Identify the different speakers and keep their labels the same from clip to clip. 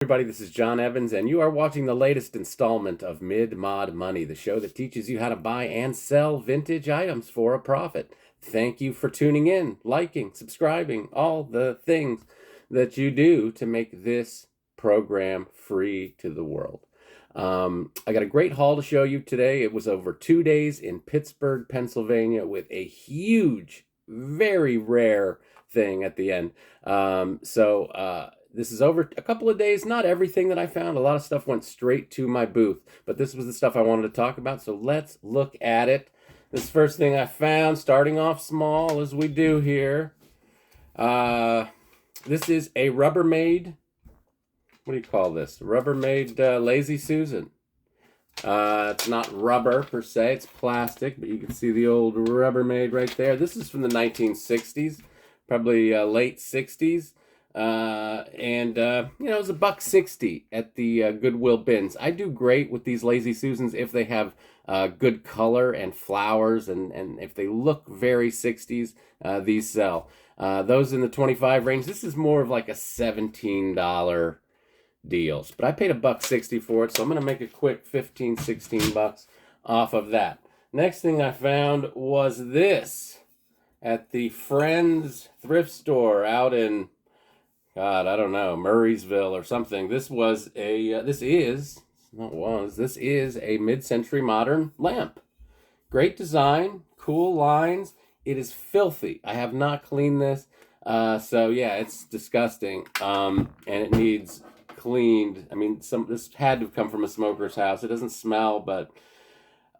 Speaker 1: Everybody, this is John Evans, and you are watching the latest installment of Mid-Mod Money, the show that teaches you how to buy and sell vintage items for a profit. Thank you for tuning in, liking, subscribing, all the things that you do to make this program free to the world. I got a great haul to show you today. It was over 2 days in Pittsburgh, Pennsylvania, with a huge, very rare thing at the end. This is over a couple of days. Not everything that I found. A lot of stuff went straight to my booth, but this was the stuff I wanted to talk about. So let's look at it. This first thing I found, starting off small as we do here. This is a Rubbermaid. What do you call this? Rubbermaid Lazy Susan. It's not rubber per se. It's plastic, but you can see the old Rubbermaid right there. This is from the 1960s, probably late 60s. It was $1.60 at the Goodwill bins. I do great with these Lazy Susans if they have good color and flowers, and if they look very 60s, these sell. Those in the 25 range, this is more of like a $17 deals, but I paid $1.60 for it, so I'm going to make a quick 15, 16 bucks off of that. Next thing I found was this at the Friends thrift store out in God, I don't know, Murraysville or something. This is a mid-century modern lamp. Great design, cool lines. It is filthy. I have not cleaned this. So yeah, it's disgusting. And it needs cleaned. I mean, this had to have come from a smoker's house. It doesn't smell, but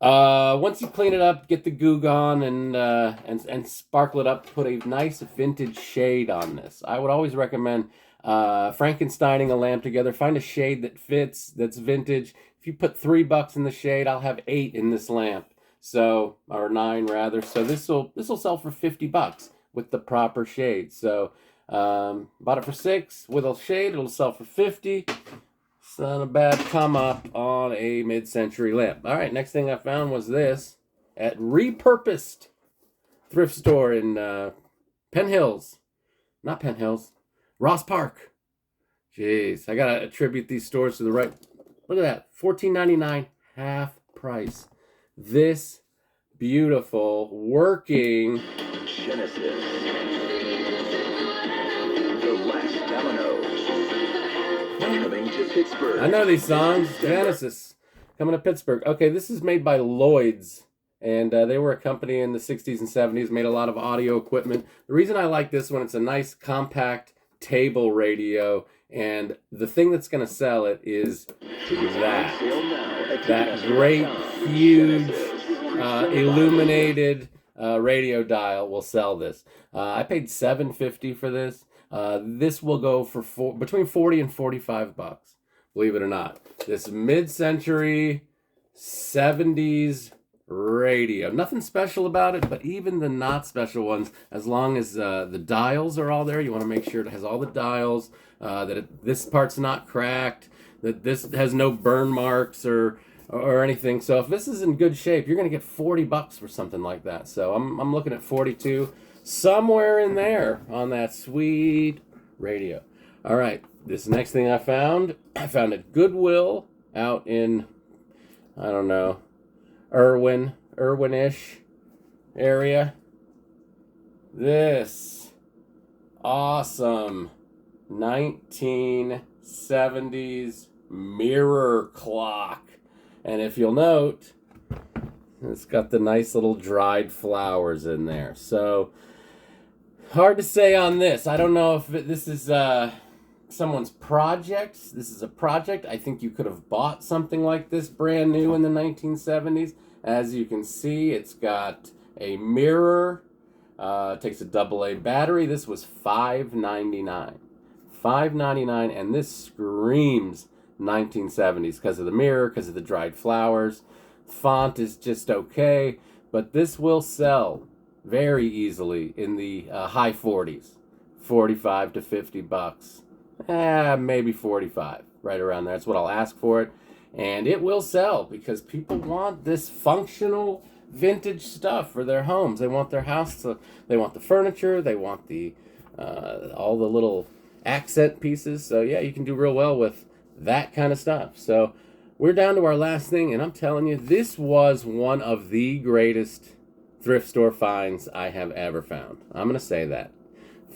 Speaker 1: once you clean it up, get the goo gone and sparkle it up, put a nice vintage shade on this. I would always recommend Frankensteining a lamp together. Find a shade that fits, that's vintage. If you put $3 in the shade, I'll have 8 in this lamp. So, or 9 rather. So this will sell for $50 with the proper shade. So, bought it for $6 with a shade. It'll sell for $50. It's not a bad come up on a mid-century lamp. All right, next thing I found was this at Repurposed thrift store in Ross Park. Jeez, I gotta attribute these stores to the right. Look at that, $14.99, half price. This beautiful working Genesis. The last domino. Coming to Pittsburgh. I know these songs. Genesis. Coming to Pittsburgh. Okay, this is made by Lloyd's. And they were a company in the 60s and 70s. Made a lot of audio equipment. The reason I like this one, it's a nice compact table radio. And the thing that's going to sell it is that great, huge, illuminated radio dial will sell this. I paid $7.50 for this. This will go for between $40 and $45, believe it or not. This mid-century 70s radio. Nothing special about it, but even the not special ones, as long as the dials are all there, you want to make sure it has all the dials, this part's not cracked, that this has no burn marks or anything. So if this is in good shape, you're going to get $40 for something like that. So I'm looking at 42. Somewhere in there on that sweet radio. All right, this next thing I found at Goodwill out in, I don't know, Irwin-ish area. This awesome 1970s mirror clock. And if you'll note, it's got the nice little dried flowers in there. So, hard to say on this. I don't know if this is someone's project. This is a project. I think you could have bought something like this brand new in the 1970s. As you can see, it's got a mirror. It takes a AA battery. This was $5.99. $5.99, and this screams 1970s because of the mirror, because of the dried flowers. Font is just okay, but this will sell very easily in the high 40s, 45 to $50, maybe 45, right around there. That's what I'll ask for it, and it will sell because people want this functional vintage stuff for their homes. They want their house to, they want the furniture, they want the all the little accent pieces. So yeah, you can do real well with that kind of stuff. So we're down to our last thing, and I'm telling you, this was one of the greatest thrift store finds I have ever found. I'm going to say that.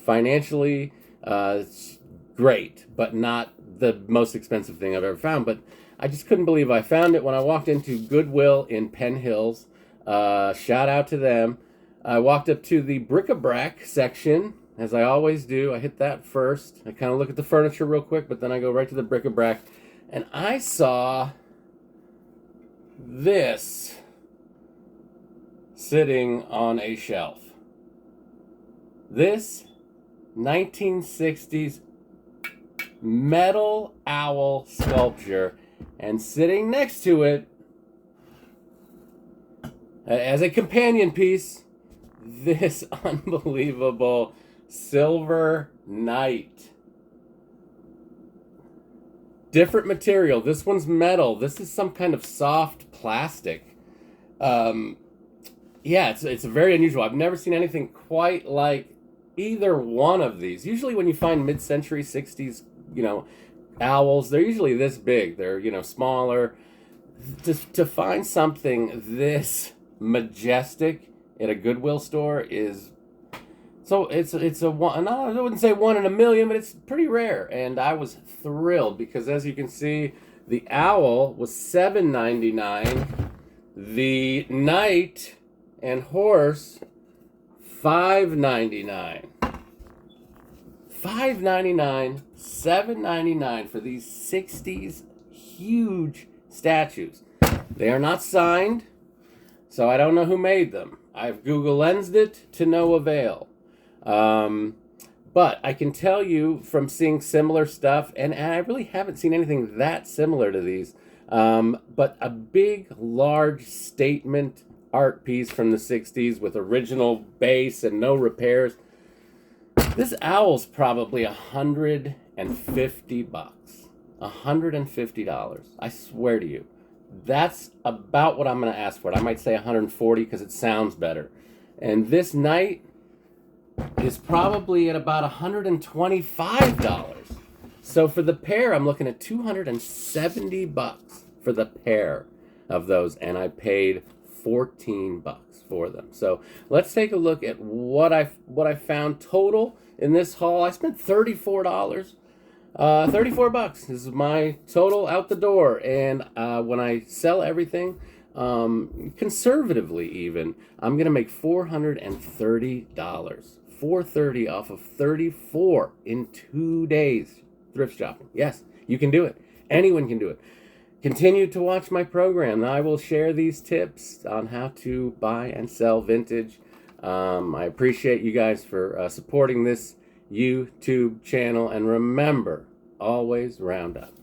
Speaker 1: Financially, it's great, but not the most expensive thing I've ever found. But I just couldn't believe I found it when I walked into Goodwill in Penn Hills. Shout out to them. I walked up to the bric-a-brac section, as I always do. I hit that first. I kind of look at the furniture real quick, but then I go right to the bric-a-brac. And I saw this sitting on a shelf. This 1960s metal owl sculpture, and sitting next to it as a companion piece, this unbelievable silver knight. Different material. This one's metal. This is some kind of soft plastic. Yeah, it's very unusual. I've never seen anything quite like either one of these. Usually when you find mid-century 60s, owls, they're usually this big. They're, smaller. To find something this majestic in a Goodwill store is... So it's a one. No, I wouldn't say 1 in a million, but it's pretty rare. And I was thrilled because, as you can see, the owl was $7.99. The knight and horse $5.99. $5.99, $7.99 for these 60s huge statues. They are not signed, so I don't know who made them. I've Google Lensed it to no avail. But I can tell you from seeing similar stuff, and I really haven't seen anything that similar to these, but a big, large statement art piece from the 60s with original base and no repairs. This owl's probably $150. $150. I swear to you. That's about what I'm going to ask for it. I might say 140 because it sounds better. And this knight is probably at about $125. So for the pair, I'm looking at $270 for the pair of those, and I paid $14 for them. So let's take a look at what I found total in this haul. I spent $34. $34. This is my total out the door, and when I sell everything, conservatively even, I'm gonna make $430. $430 off of 34 in 2 days thrift shopping. Yes, you can do it. Anyone can do it. Continue to watch my program. I will share these tips on how to buy and sell vintage. I appreciate you guys for supporting this YouTube channel, and remember, always round up.